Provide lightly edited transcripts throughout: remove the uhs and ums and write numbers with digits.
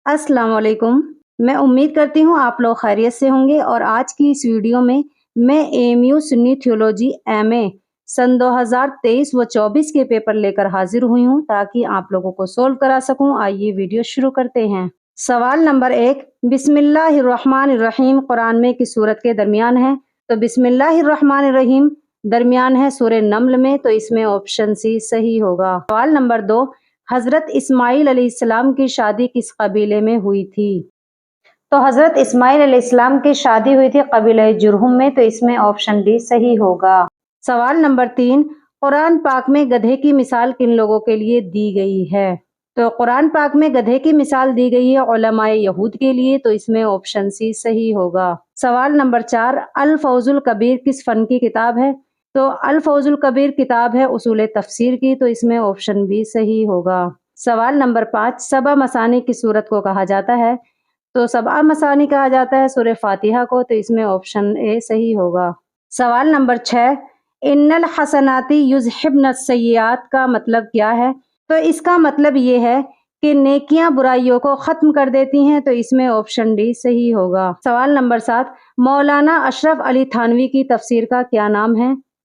अस्सलाम वालेकुम। मैं उम्मीद करती हूँ आप लोग खैरियत से होंगे और आज की इस वीडियो में मैं एएमयू सुन्नी थियोलॉजी एमए सन 2023 व 24 के पेपर लेकर हाजिर हुई हूँ ताकि आप लोगों को सोल्व करा सकूँ। आइए वीडियो शुरू करते हैं। सवाल नंबर 1, बिस्मिल्लाहिर्रहमानिर्रहीम कुरान में किस सूरत के दरमियान है? तो बिस्मिल्लाहिर्रहमानिर्रहीम दरमियान है सूरह नम्ल में, तो इसमें ऑप्शन सी सही होगा। सवाल नंबर 2, हजरत इस्माइल अलैहिस्सलाम की शादी किस कबीले में हुई थी? तो हजरत इस्माइल अलैहिस्सलाम की शादी हुई थी कबीले जुरहुम में, तो इसमें ऑप्शन डी सही होगा। सवाल नंबर 3, कुरान पाक में गधे की मिसाल किन लोगों के लिए दी गई है? तो कुरान पाक में गधे की मिसाल दी गई है उलमाए यहूद के लिए, तो इसमें ऑप्शन सी सही होगा। सवाल नंबर 4, अल फौजुल कबीर किस फन की किताब है? तो अल फौजुल कबीर किताब है उसूल तफसीर की, तो इसमें ऑप्शन बी सही होगा। सवाल नंबर 5, सबा मसानी की सूरत को कहा जाता है? तो सबा मसानी कहा जाता है सूरह फातिहा को, तो इसमें ऑप्शन ए सही होगा। सवाल नंबर 6, इन्नल हसनाती युज़हिब्न सय्यात का मतलब क्या है? तो इसका मतलब ये है कि नेकियां बुराइयों को खत्म कर देती हैं, तो इसमें ऑप्शन डी सही होगा। सवाल नंबर 7, मौलाना अशरफ अली थानवी की तफसीर का क्या नाम है?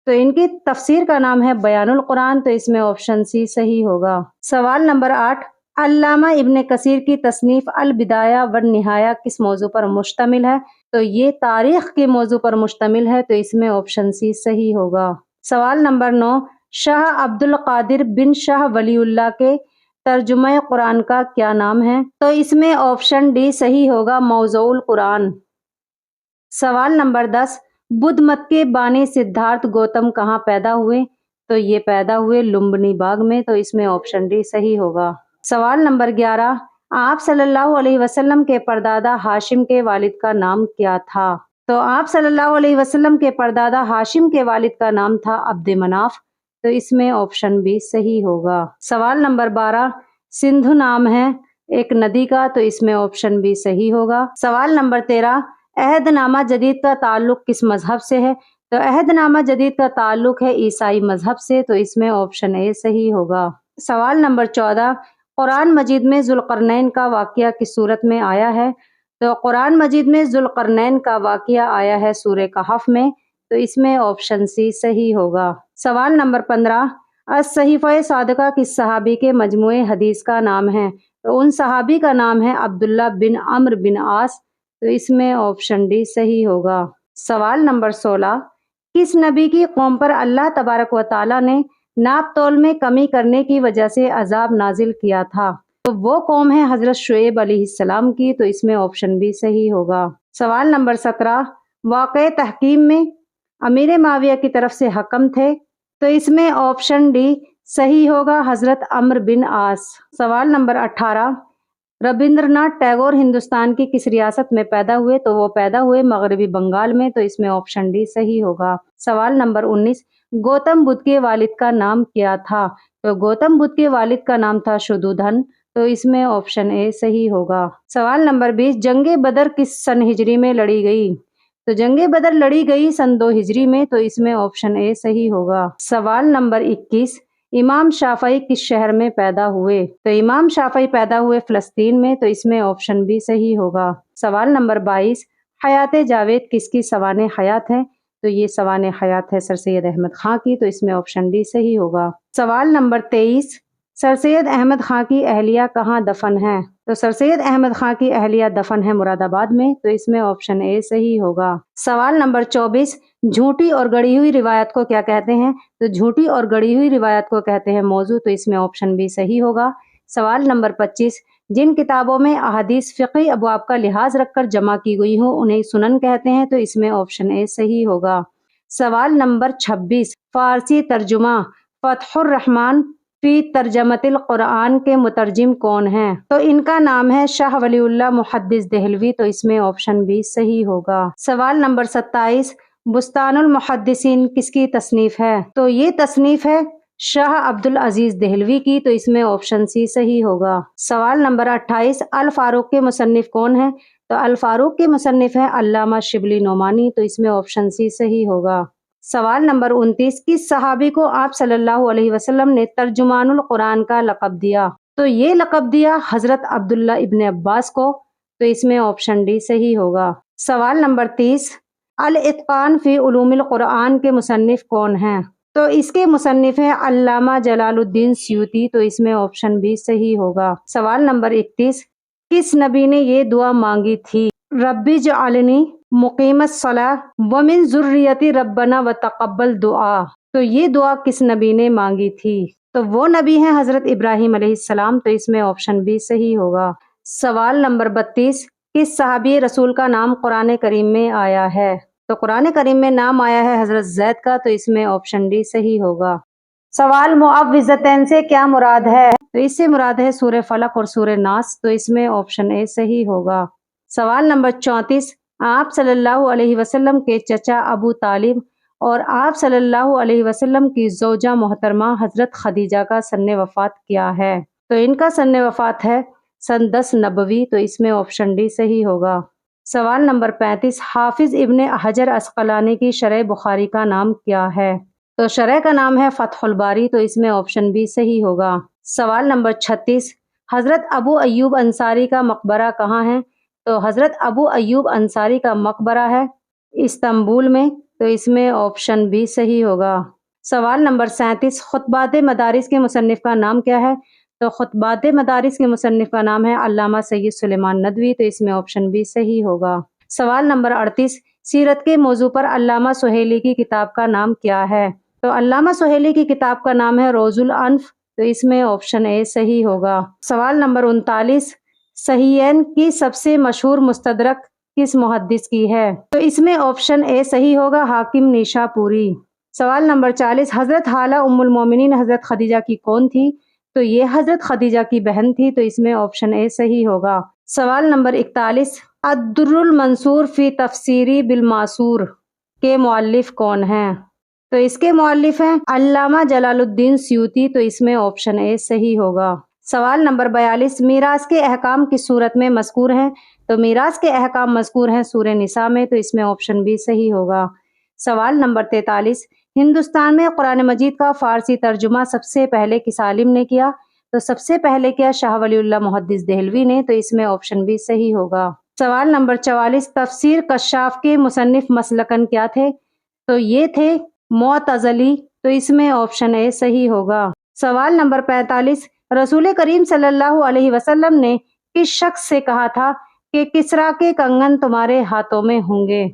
तो इनकी तफसीर का नाम है बयानुल कुरान, तो इसमें ऑप्शन सी सही होगा। सवाल नंबर 8, अल्लामा इब्न कसीर की तसनीफ अल बिदाया व निहाया किस मौजू पर मुश्तमिल है? तो ये तारीख के मौजू पर मुश्तमिल है, तो इसमें ऑप्शन सी सही होगा। सवाल नंबर 9, शाह अब्दुल कादिर बिन शाह वलीउल्लाह के तर्जुमा कुरान का क्या नाम है? तो इसमें ऑप्शन डी सही होगा, मौज़ूल कुरान। सवाल नंबर 10, बुद्ध मत के बानी सिद्धार्थ गौतम कहाँ पैदा हुए? तो ये पैदा हुए लुम्बिनी बाग में, तो इसमें ऑप्शन डी सही होगा। सवाल नंबर 11, आप सल्लल्लाहु अलैहि वसल्लम के परदादा हाशिम के वालिद का नाम क्या था? तो आप सल्लल्लाहु अलैहि वसल्लम के परदादा हाशिम के वालिद का नाम था अब्द मनाफ, तो इसमें ऑप्शन बी सही होगा। सवाल नंबर 12, सिंधु नाम है एक नदी का, तो इसमें ऑप्शन बी सही होगा। सवाल नंबर 13, अहदनामा जदीद का ताल्लुक किस मजहब से है? तो अहदनामा जदीद का ताल्लुक है ईसाई मजहब से, तो इसमें ऑप्शन ए सही होगा। सवाल नंबर 14, कुरान मजीद में जुल्करनैन का वाक़या किस सूरत में आया है? तो कुरान मजीद में जुल्करनैन का वाक़या आया है सूरह कहफ में, तो इसमें ऑप्शन सी सही होगा। सवाल नंबर 15, अस-सहीफ़ा सादिक़ा किस सहाबी के मजमूए हदीस का नाम है? तो उन सहाबी का नाम है अब्दुल्ला बिन अम्र बिन आस, तो इसमें ऑप्शन डी सही होगा। सवाल नंबर 16, किस नबी की कौम पर अल्लाह तबारक व तआला ने नाप तोल में कमी करने की वजह से अजाब नाजिल किया था? तो वो कौम है हजरत शुएब अलैहिस्सलाम की, तो इसमें ऑप्शन बी सही होगा। सवाल नंबर 17, वाक़े तहकीम में अमीर माविया की तरफ से हकम थे, तो इसमें ऑप्शन डी सही होगा, हजरत अम्र बिन आस। सवाल नंबर 18, रविंद्रनाथ टैगोर हिंदुस्तान की किस रियासत में पैदा हुए? तो वो पैदा हुए मगरबी बंगाल में, तो इसमें ऑप्शन डी सही होगा। सवाल नंबर 19, गौतम बुद्ध के वालिद का नाम क्या था? तो गौतम बुद्ध के वालिद का नाम था शुद्धोधन, तो इसमें ऑप्शन ए सही होगा। सवाल नंबर 20, जंगे बदर किस सन हिजरी में लड़ी गई? तो जंगे बदर लड़ी गई सन 2 हिजरी में, तो इसमें ऑप्शन ए सही होगा। सवाल नंबर 21, इमाम शाफई किस शहर में पैदा हुए? तो इमाम शाफई पैदा हुए फ़लस्तीन में, तो इसमें ऑप्शन बी सही होगा। सवाल नंबर 22, हयात जावेद किसकी सवाने हयात है? तो ये सवाने हयात है सर सैयद अहमद खां की, तो इसमें ऑप्शन डी सही होगा। सवाल नंबर 23, सर सैयद अहमद खां की अहलिया कहाँ दफन है? तो सर सैयद अहमद खां की अहलिया दफन है मुरादाबाद में, तो इसमें ऑप्शन ए सही होगा। सवाल नंबर 24, झूठी और गढ़ी हुई रिवायत को क्या कहते हैं? तो झूठी और गढ़ी हुई रिवायत को कहते हैं मौजू, तो इसमें ऑप्शन बी सही होगा। सवाल नंबर 25, जिन किताबों में अहादीस फ़िक़ही अबवाब का लिहाज रखकर जमा की गई हो उन्हें सुनन कहते हैं, तो इसमें ऑप्शन ए सही होगा। सवाल नंबर 26, फ़ारसी तर्जुमा फ़तहुर रहमान फ़ी तर्जमतिल कुरान के मुतरजिम कौन हैं? तो इनका नाम है शाह वलीउल्लाह मुहद्दिस देहलवी, तो इसमें ऑप्शन बी सही होगा। सवाल नंबर 27, बुस्तानुल मुहद्दिसीन किसकी तसनीफ है? तो ये तसनीफ है शाह अब्दुल अजीज देहलवी की, तो इसमें ऑप्शन सी सही होगा। सवाल नंबर 28, अल फारूक के मुसन्निफ कौन है? तो अल फारूक के मुसन्निफ है अल्लामा शिबली नोमानी, तो इसमें ऑप्शन सी सही होगा। सवाल नंबर 29, किस सहाबी को आप सल्लल्लाहु अलैहि वसल्लम ने तर्जुमानुल कुरान का लक़ब दिया? تو یہ لقب دیا حضرت عبداللہ ابن عباس کو، تو اس میں آپشن ڈی صحیح ہوگا۔ سوال نمبر 30، الاتقان فی علوم القرآن کے مصنف کون ہیں؟ تو اس کے مصنف ہیں علامہ جلال الدین سیوطی، تو اس میں آپشن بی صحیح ہوگا۔ سوال نمبر 31، کس نبی نے یہ دعا مانگی تھی؟ ربی اجعلنی مقیم الصلاۃ ومن ذریتی ربنا وتقبل دعا، تو یہ دعا کس نبی نے مانگی تھی؟ تو وہ نبی ہیں حضرت ابراہیم علیہ السلام، تو اس میں آپشن بی صحیح ہوگا۔ سوال نمبر 32، کس صحابی رسول کا نام قرآن کریم میں آیا ہے؟ تو قرآن کریم میں نام آیا ہے حضرت زید کا، تو اس میں آپشن ڈی صحیح ہوگا۔ سوال معوذتین سے کیا مراد ہے؟ تو اس سے مراد ہے سورہ فلق اور سورہ ناس، تو اس میں آپشن اے صحیح ہوگا۔ سوال نمبر 34، آپ صلی اللہ علیہ وسلم کے چچا ابو طالب اور آپ صلی اللہ علیہ وسلم کی زوجہ محترمہ حضرت خدیجہ کا سن وفات کیا ہے؟ تو ان کا سن وفات ہے سن 10 نبوی، تو اس میں آپشن ڈی صحیح ہوگا۔ سوال نمبر 35، حافظ ابن حجر عسقلانی کی شرح بخاری کا نام کیا ہے؟ تو شرح کا نام ہے فتح الباری، تو اس میں آپشن بی صحیح ہوگا۔ سوال نمبر 36، حضرت ابو ایوب انصاری کا مقبرہ کہاں ہے؟ تو حضرت ابو ایوب انصاری کا مقبرہ ہے استنبول میں، تو اس میں آپشن بی صحیح ہوگا۔ سوال نمبر 37، خطبات مدارس کے مصنف کا نام کیا ہے؟ تو خطبات مدارس کے مصنف کا نام ہے علامہ سید سلیمان ندوی، تو اس میں آپشن بی صحیح ہوگا۔ سوال نمبر 38، سیرت کے موضوع پر علامہ سہیلی کی کتاب کا نام کیا ہے؟ تو علامہ سہیلی کی کتاب کا نام ہے روض الانف، تو اس میں آپشن اے صحیح ہوگا۔ سوال نمبر 39، صحیحین کی سب سے مشہور مستدرک کس محدث کی ہے؟ تو اس میں آپشن اے صحیح ہوگا، حاکم نیشاپوری۔ سوال نمبر 40، حضرت حالہ ام المومنین حضرت خدیجہ کی کون تھی؟ تو یہ حضرت خدیجہ کی بہن تھی، تو اس میں آپشن اے صحیح ہوگا۔ سوال نمبر 41، الدر المنصور فی تفسیری بالماسور کے مؤلف کون ہیں؟ تو اس کے مؤلف ہیں علامہ جلال الدین سیوطی، تو اس میں آپشن اے صحیح ہوگا۔ سوال نمبر 42، میراث کے احکام کس صورت میں مذکور ہیں؟ تو میراث کے احکام مذکور ہیں سورہ نساء میں، تو اس میں آپشن بی صحیح ہوگا۔ سوال نمبر 43، ہندوستان میں قرآن مجید کا فارسی ترجمہ سب سے پہلے کس عالم نے کیا؟ تو سب سے پہلے کیا شاہ ولی اللہ محدث دہلوی نے، تو اس میں آپشن بی صحیح ہوگا۔ سوال نمبر 44، تفسیر کشاف کے مصنف مسلکن کیا تھے؟ تو یہ تھے معتزلی، تو اس میں آپشن اے صحیح ہوگا۔ سوال نمبر 45، رسول کریم صلی اللہ علیہ وسلم نے کس شخص سے کہا تھا کہ کسریٰ کے کنگن تمہارے ہاتھوں میں ہوں گے؟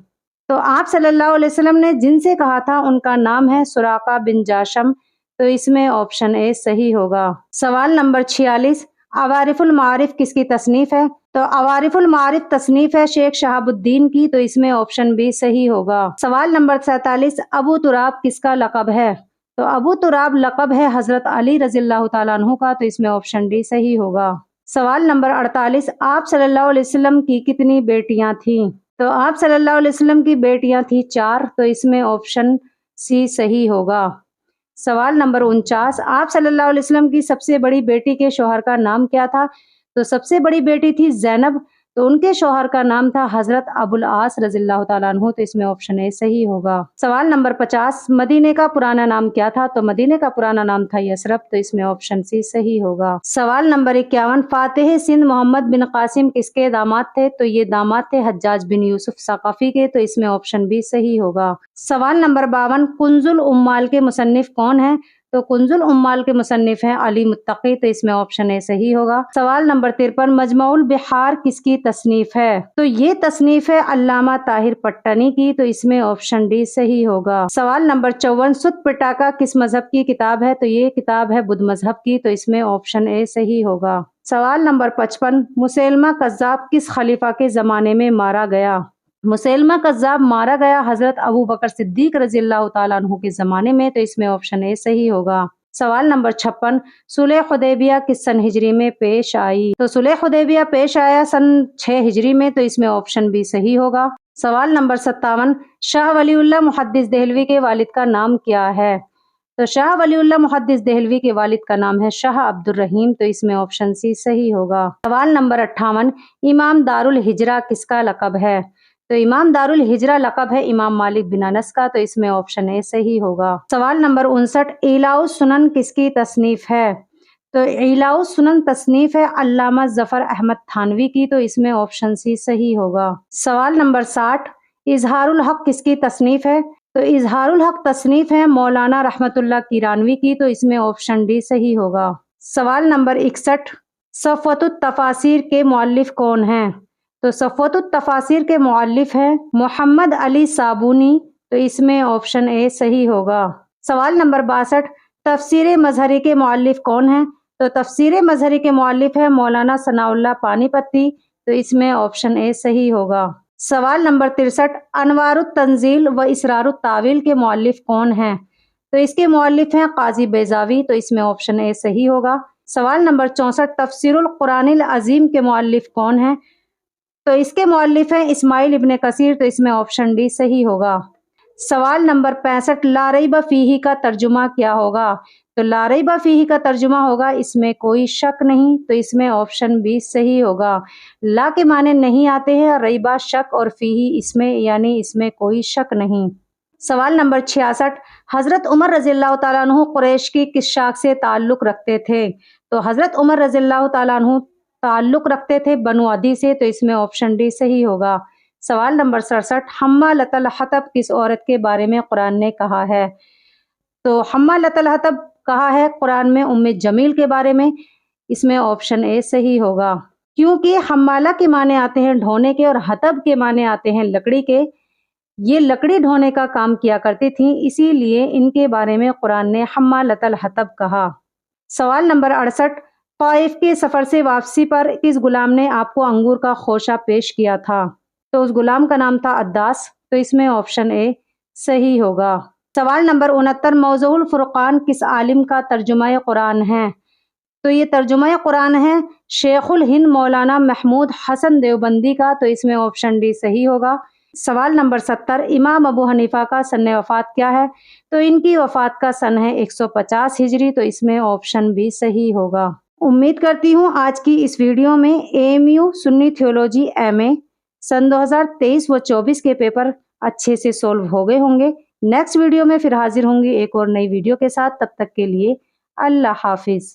تو آپ صلی اللہ علیہ وسلم نے جن سے کہا تھا ان کا نام ہے سراقہ بن جاشم، تو اس میں آپشن اے صحیح ہوگا۔ سوال نمبر 46، عوارف المعارف کس کی تصنیف ہے؟ تو عوارف المعارف تصنیف ہے شیخ شہاب الدین کی، تو اس میں آپشن بی صحیح ہوگا۔ سوال نمبر 47، ابو تراب کس کا لقب ہے؟ تو ابو تراب لقب ہے حضرت علی رضی اللہ تعالیٰ عنہ کا، تو اس میں آپشن ڈی صحیح ہوگا۔ سوال نمبر 48، آپ صلی اللہ علیہ وسلم کی کتنی بیٹیاں تھیں؟ تو آپ صلی اللہ علیہ وسلم کی بیٹیاں تھیں 4، تو اس میں آپشن سی صحیح ہوگا۔ سوال نمبر 49، آپ صلی اللہ علیہ وسلم کی سب سے بڑی بیٹی کے شوہر کا نام کیا تھا؟ تو سب سے بڑی بیٹی تھی زینب، تو ان کے شوہر کا نام تھا حضرت ابو العاص رضی اللہ تعالیٰ عنہ، تو اس میں آپشن اے صحیح ہوگا۔ سوال نمبر 50، مدینے کا پرانا نام کیا تھا؟ تو مدینے کا پرانا نام تھا یثرب، تو اس میں آپشن سی صحیح ہوگا۔ سوال نمبر 51، فاتح سندھ محمد بن قاسم کس کے داماد تھے؟ تو یہ داماد تھے حجاج بن یوسف ثقفی کے، تو اس میں آپشن بی صحیح ہوگا۔ سوال نمبر 52، کنز الامال کے مصنف کون ہیں؟ تو کنز الامال کے مصنف ہیں علی متقی، تو اس میں آپشن اے صحیح ہوگا۔ سوال نمبر 53، مجموع البحار کس کی تصنیف ہے؟ تو یہ تصنیف ہے علامہ طاہر پٹنی کی، تو اس میں آپشن ڈی صحیح ہوگا۔ سوال نمبر 54، سُت پٹاکا کس مذہب کی کتاب ہے؟ تو یہ کتاب ہے بدھ مذہب کی، تو اس میں آپشن اے صحیح ہوگا۔ سوال نمبر 55، مسیلمہ کذاب کس خلیفہ کے زمانے میں مارا گیا؟ مسیلمہ کذاب مارا گیا حضرت ابو بکر صدیق رضی اللہ تعالیٰ عنہ کے زمانے میں، تو اس میں آپشن اے صحیح ہوگا۔ سوال نمبر 56، صلح حدیبیہ کس سن ہجری میں پیش آئی؟ تو صلح حدیبیہ پیش آیا سن 6 ہجری میں، تو اس میں آپشن بی صحیح ہوگا۔ سوال نمبر 57، شاہ ولی اللہ محدث دہلوی کے والد کا نام کیا ہے؟ تو شاہ ولی اللہ محدث دہلوی کے والد کا نام ہے شاہ عبد الرحیم، تو اس میں آپشن سی صحیح ہوگا۔ سوال نمبر 58، امام دار الہجرہ کس کا لقب ہے؟ تو امام دار الہجرہ لقب ہے امام مالک بن انس کا، تو اس میں آپشن اے صحیح ہوگا۔ سوال نمبر 59، اعلاء السنن کس کی تصنیف ہے؟ تو इलाउ सुनन तसनीफ है अल्लामा जफर अहमद थानवी की, तो इसमें ऑप्शन सी सही होगा। सवाल नंबर 60, इजहारुल हक किसकी तसनीफ है? तो इजहारुल हक तसनीफ है मौलाना रहमतुल्लाह किरानवी की, तो इसमें ऑप्शन डी सही होगा। सवाल नंबर 61, सफ़वतुत तफासिर के मुअल्लिफ कौन हैं? तो सफ़वतुत तफासिर के मुअल्लिफ हैं मोहम्मद अली साबुनी, तो इसमें ऑप्शन ए सही होगा। सवाल नंबर 62, तफसीर मजहरी के मुअल्लिफ कौन हैं? तो तफसीर मजहरी के मुअल्लिफ है मौलाना सनाउल्लाह पानीपती, तो इसमें ऑप्शन ए सही होगा। सवाल नंबर 63, अनवारुत तंजील व इसरारुत तावील के मुअल्लिफ कौन हैं? तो इसके मुअल्लिफ हैं काजी बेजावी, तो इसमें ऑप्शन ए सही होगा। सवाल नंबर 64, तफसीरुल कुरानिल अजीम के मुअल्लिफ कौन हैं? तो इसके मुअल्लिफ हैं इस्माइल इब्न कसीर, तो इसमें ऑप्शन डी सही होगा। सवाल नंबर 65, ला रैब फीही का तर्जुमा क्या होगा? तो ला रैब फीही का तर्जुमा होगा इसमें कोई शक नहीं, तो इसमें ऑप्शन बी सही होगा। ला के माने नहीं आते हैं, रैबा शक और फीही इसमें यानी इसमें कोई शक नहीं। सवाल नंबर 66, हजरत उमर रज़ियल्लाहु ताला अन्हु कुरैश की किस शाख से ताल्लुक रखते थे? तो हजरत उमर रज़ियल्लाहु ताला अन्हु ताल्लुक रखते थे बनु अदी से, तो इसमें ऑप्शन डी सही होगा। सवाल नंबर 67, हम्मालतल हतब किस औरत के बारे में कुरान ने कहा है? तो हम्मालतल हतब कहा है कुरान में उम्मे जमील के बारे में, इसमें ऑप्शन ए सही होगा। क्योंकि हम्माला के माने आते हैं ढोने के और हतब के माने आते हैं लकड़ी के, ये लकड़ी ढोने का काम किया करती थी, इसीलिए इनके बारे में कुरान ने हम्मालतल हतब कहा। सवाल नंबर 68, ताइफ के सफर से वापसी पर किस गुलाम ने आपको अंगूर का खोशा पेश किया था? तो उस गुलाम का नाम था अद्दास, तो इसमें ऑप्शन ए सही होगा। सवाल नंबर 69, मौज़ूउल फुरक़ान किस आलिम का तर्जुमा कुरान है? तो ये तर्जुमा कुरान है शेखुल हिंद मौलाना महमूद हसन देवबंदी का, तो इसमें ऑप्शन डी सही होगा। सवाल नंबर 70, इमाम अबू हनीफा का सन वफ़ात क्या है? तो इनकी वफ़ात का सन है 150 हिजरी, तो इसमें ऑप्शन बी सही होगा। उम्मीद करती हूँ आज की इस वीडियो में AMU सुन्नी थियोलॉजी MA सन 2023 व 24 के पेपर अच्छे से सोल्व हो गए होंगे। नेक्स्ट वीडियो में फिर हाजिर होंगी एक और नई वीडियो के साथ, तब तक के लिए अल्लाह हाफिज।